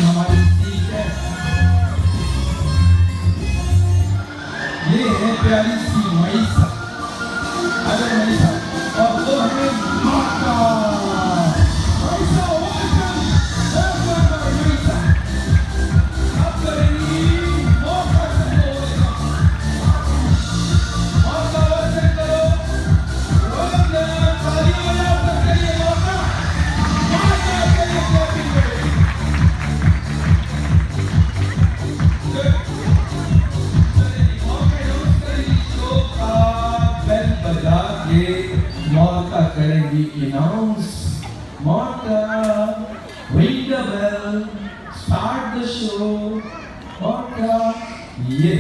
हमारी सीख है। ये है प्यारी सी मईसा। अरे मईसा, और वो है माता मईसा। मईसा अब करेंगी मौका से मौका वचन करो। ताली बजाओ कर करिए मौका। माता करिए क्लैपिंग करिए। मौका करेंगी अनाउंस। मौका ring the bell, start the show। मौका ये